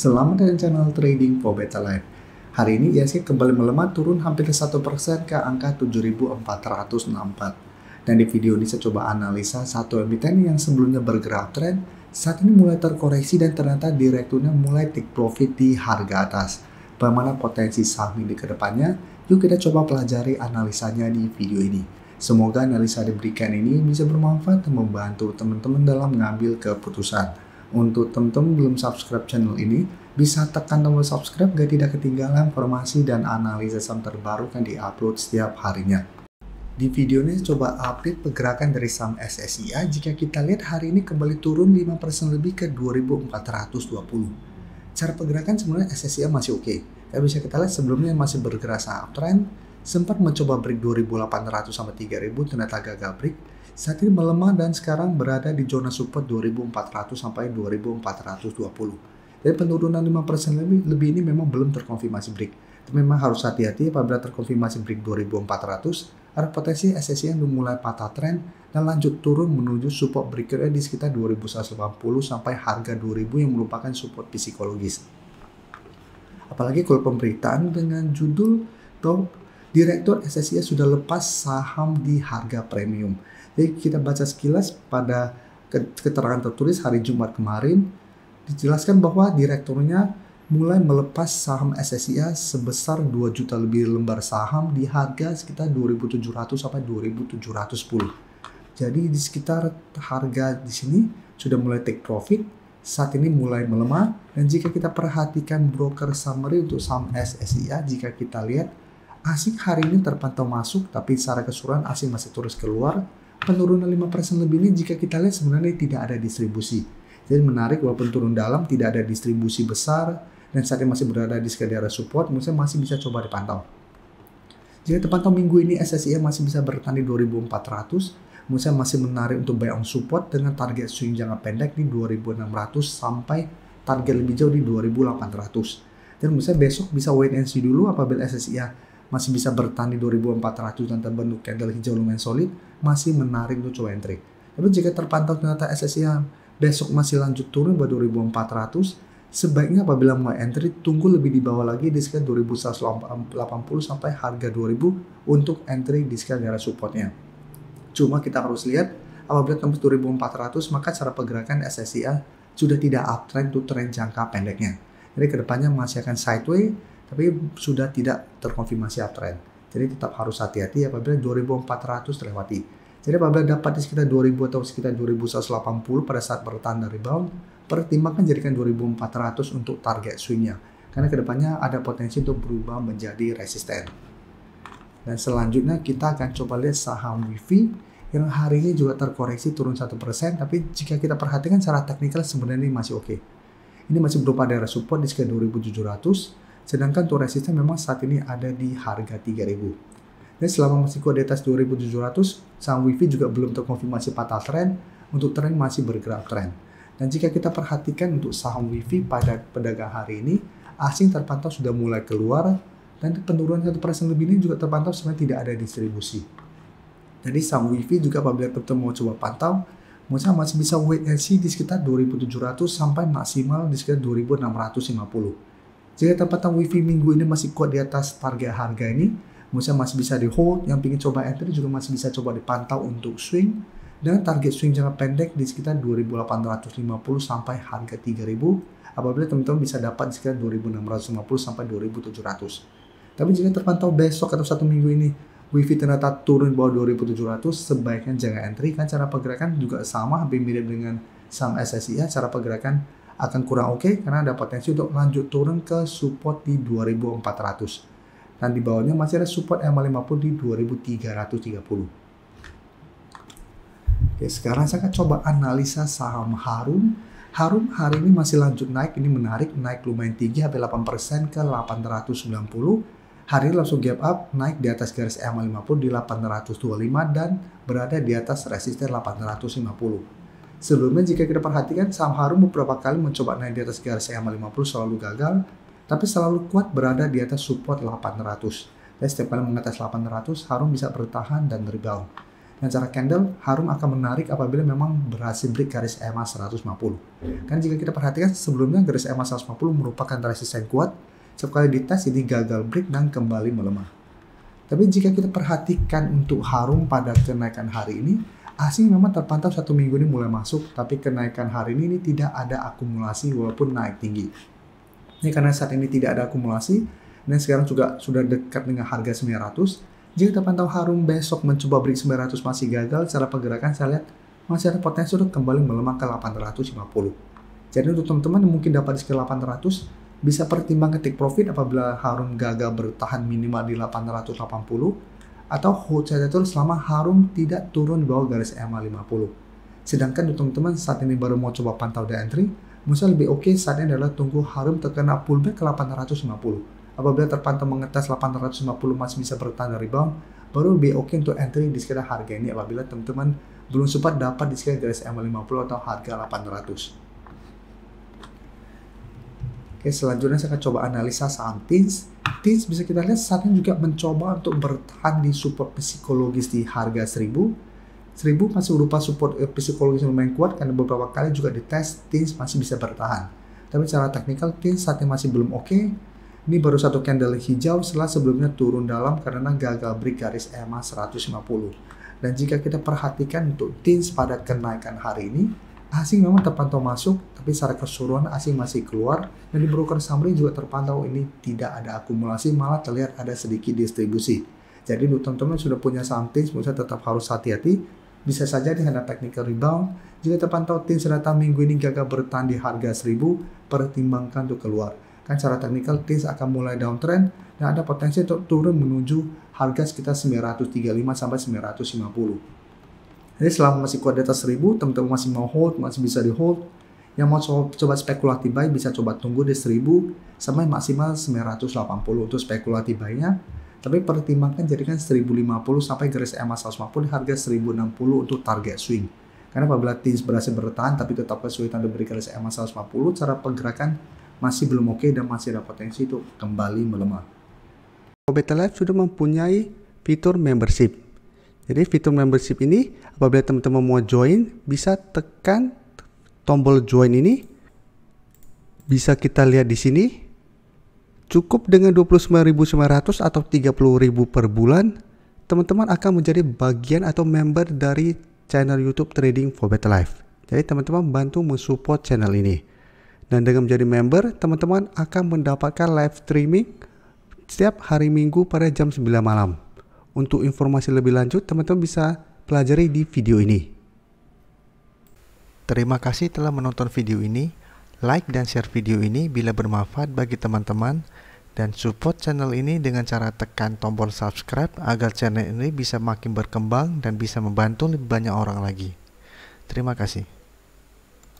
Selamat datang channel Trading for Better Life. Hari ini IHSG kembali melemah turun hampir 1% ke angka 7.464. Dan di video ini saya coba analisa satu emiten yang sebelumnya bergerak tren, saat ini mulai terkoreksi dan ternyata direkturnya mulai take profit di harga atas. Bagaimana potensi saham ini ke depannya? Yuk kita coba pelajari analisanya di video ini. Semoga analisa diberikan ini bisa bermanfaat dan membantu teman-teman dalam mengambil keputusan. Untuk teman-teman belum subscribe channel ini, bisa tekan tombol subscribe agar tidak ketinggalan informasi dan analisa saham terbaru yang diupload setiap harinya. Di video ini coba update pergerakan dari saham SSIA. Jika kita lihat hari ini kembali turun 5% lebih ke 2.420. Cara pergerakan sebenarnya SSIA masih oke. Tapi bisa kita lihat sebelumnya masih bergerak uptrend, sempat mencoba break 2.800 sampai 3.000, ternyata gagal break. Saat ini melemah dan sekarang berada di zona support 2.400 sampai 2.420. Jadi penurunan 5% lebih ini memang belum terkonfirmasi break. Tapi memang harus hati-hati apabila terkonfirmasi break 2.400, ada potensi SSIA yang mulai patah tren dan lanjut turun menuju support berikutnya di sekitar 2.180 sampai harga 2.000 yang merupakan support psikologis. Apalagi kalau pemberitaan dengan judul Direktur SSIA sudah lepas saham di harga premium. Jadi kita baca sekilas pada keterangan tertulis hari Jumat kemarin, dijelaskan bahwa direkturnya mulai melepas saham SSIA sebesar 2 juta lebih lembar saham di harga sekitar 2.700 sampai 2.710. Jadi di sekitar harga di sini sudah mulai take profit, saat ini mulai melemah. Dan jika kita perhatikan broker summary untuk saham SSIA, jika kita lihat asing hari ini terpantau masuk, tapi secara keseluruhan asing masih terus keluar. Penurunan 5% lebih ini jika kita lihat sebenarnya tidak ada distribusi. Jadi menarik walaupun turun dalam tidak ada distribusi besar dan saat ini masih berada di sekitar support, maksudnya masih bisa coba dipantau. Jika terpantau minggu ini SSIA masih bisa bertahan di 2.400, maksudnya masih menarik untuk buy on support dengan target swing jangka pendek di 2.600 sampai target lebih jauh di 2.800. Dan misalnya besok bisa wait and see dulu apabila SSIA masih bisa bertahan di 2.400 dan terbentuk candle hijau lumayan solid, masih menarik untuk coba entry. Tapi jika terpantau ternyata SSIA besok masih lanjut turun ke 2.400, sebaiknya apabila mau entry tunggu lebih di bawah lagi di sekitar 2.180 sampai harga 2.000 untuk entry di sekitar daerah supportnya. Cuma kita harus lihat apabila tembus 2.400 maka cara pergerakan SSIA sudah tidak uptrend untuk tren jangka pendeknya. Jadi kedepannya masih akan sideways, tapi sudah tidak terkonfirmasi uptrend. Jadi tetap harus hati-hati apabila 2.400 terlewati. Jadi apabila dapat di sekitar 2.000 atau sekitar 2.180 pada saat bertahan dan rebound, pertimbangkan jadikan 2.400 untuk target swingnya. Karena kedepannya ada potensi untuk berubah menjadi resisten. Dan selanjutnya kita akan coba lihat saham WIFI yang hari ini juga terkoreksi turun 1%, tapi jika kita perhatikan secara teknikal sebenarnya ini masih oke. Ini masih berupa daerah support di sekitar 2.700. Sedangkan untuk resisten memang saat ini ada di harga 3.000. Dan selama masih kuat di atas 2.700, saham WIFI juga belum terkonfirmasi patah tren, untuk tren masih bergerak tren. Dan jika kita perhatikan untuk saham WIFI pada pedagang hari ini, asing terpantau sudah mulai keluar, dan penurunan 1% lebih ini juga terpantau sebenarnya tidak ada distribusi. Jadi saham WIFI juga apabila tetap mau coba pantau, masih bisa wait and see di sekitar 2.700 sampai maksimal di sekitar 2.650. Jika terpantau WIFI minggu ini masih kuat di atas target harga ini, masih bisa di hold, yang ingin coba entry juga masih bisa coba dipantau untuk swing, dan target swing jangka pendek di sekitar 2.850 sampai harga 3.000, apabila teman-teman bisa dapat di sekitar 2.650 sampai 2.700. Tapi jika terpantau besok atau satu minggu ini, WIFI ternyata turun bawah 2.700, sebaiknya jangan entry, kan cara pergerakan juga sama, hampir mirip dengan saham SSIA, cara pergerakan akan kurang oke karena ada potensi untuk lanjut turun ke support di 2.400 dan di bawahnya masih ada support MA50 di 2.330. Oke, sekarang saya akan coba analisa saham Harum. Harum hari ini masih lanjut naik, ini menarik, naik lumayan tinggi hampir 8% ke 890. Hari ini langsung gap up, naik di atas garis MA50 di 825 dan berada di atas resisten 850. Sebelumnya jika kita perhatikan saham Harum beberapa kali mencoba naik di atas garis MA50 selalu gagal, tapi selalu kuat berada di atas support 800. Dan setiap kali mengatas 800, Harum bisa bertahan dan rebound. Nah, cara candle Harum akan menarik apabila memang berhasil break garis EMA 150. Kan jika kita perhatikan sebelumnya garis EMA 150 merupakan resisten kuat, sekali dites ini gagal break dan kembali melemah. Tapi jika kita perhatikan untuk Harum pada kenaikan hari ini, asing memang terpantau 1 minggu ini mulai masuk, tapi kenaikan hari ini tidak ada akumulasi walaupun naik tinggi. Ini karena saat ini tidak ada akumulasi, dan sekarang juga sudah dekat dengan harga 900. Jika terpantau Harum besok mencoba break 900 masih gagal, secara pergerakan saya lihat masih ada potensi untuk kembali melemah ke 850. Jadi untuk teman-teman yang mungkin dapat di sekitar 800, bisa pertimbangkan take profit apabila Harum gagal bertahan minimal di 880, atau hold saja terus selama Harum tidak turun di bawah garis EMA 50. Sedangkan untuk teman-teman saat ini baru mau coba pantau di entry, mungkin lebih oke saat ini adalah tunggu Harum terkena pullback ke 850. Apabila terpantau mengetes 850 masih bisa bertahan rebound, baru lebih oke untuk entry di sekitar harga ini apabila teman-teman belum sempat dapat di sekitar garis EMA 50 atau harga 800. Oke, selanjutnya saya akan coba analisa saham TINS. TINS bisa kita lihat saat ini juga mencoba untuk bertahan di support psikologis di harga 1000. 1000 masih berupa support psikologis yang lumayan kuat karena beberapa kali juga dites TINS masih bisa bertahan. Tapi secara teknikal TINS saat ini masih belum oke. Ini baru satu candle hijau setelah sebelumnya turun dalam karena gagal break garis EMA 150. Dan jika kita perhatikan untuk TINS pada kenaikan hari ini, asing memang terpantau masuk, tapi secara keseluruhan asing masih keluar, dan di broker summary juga terpantau ini tidak ada akumulasi, malah terlihat ada sedikit distribusi. Jadi untuk teman-teman sudah punya saham TINS, menurut saya tetap harus hati-hati, bisa saja dengan technical rebound. Jika terpantau TINS ternyata minggu ini gagal bertahan di harga 1000, pertimbangkan untuk keluar. Kan secara teknikal TINS akan mulai downtrend dan ada potensi untuk turun menuju harga sekitar 935 sampai 950. Jadi selama masih kuat di atas 1000, teman-teman masih mau hold, masih bisa di hold. Yang mau coba spekulatif buy bisa coba tunggu di 1000 sampai maksimal 980 untuk spekulatif buy-nya. Tapi pertimbangkan jadikan 1050 sampai garis EMA 150 di harga 1060 untuk target swing. Karena apabila TINS berhasil bertahan tapi tetap kesulitan untuk beri garis EMA 150, cara pergerakan masih belum oke dan masih ada potensi untuk kembali melemah. Better Life sudah mempunyai fitur membership. Jadi fitur membership ini apabila teman-teman mau join bisa tekan tombol join ini. Bisa kita lihat di sini. Cukup dengan 29.900 atau 30.000 per bulan, teman-teman akan menjadi bagian atau member dari channel YouTube Trading for Better Life. Jadi teman-teman bantu mensupport channel ini. Dan dengan menjadi member, teman-teman akan mendapatkan live streaming setiap hari Minggu pada jam 9 malam. Untuk informasi lebih lanjut, teman-teman bisa pelajari di video ini. Terima kasih telah menonton video ini. Like dan share video ini bila bermanfaat bagi teman-teman. Dan support channel ini dengan cara tekan tombol subscribe agar channel ini bisa makin berkembang dan bisa membantu lebih banyak orang lagi. Terima kasih.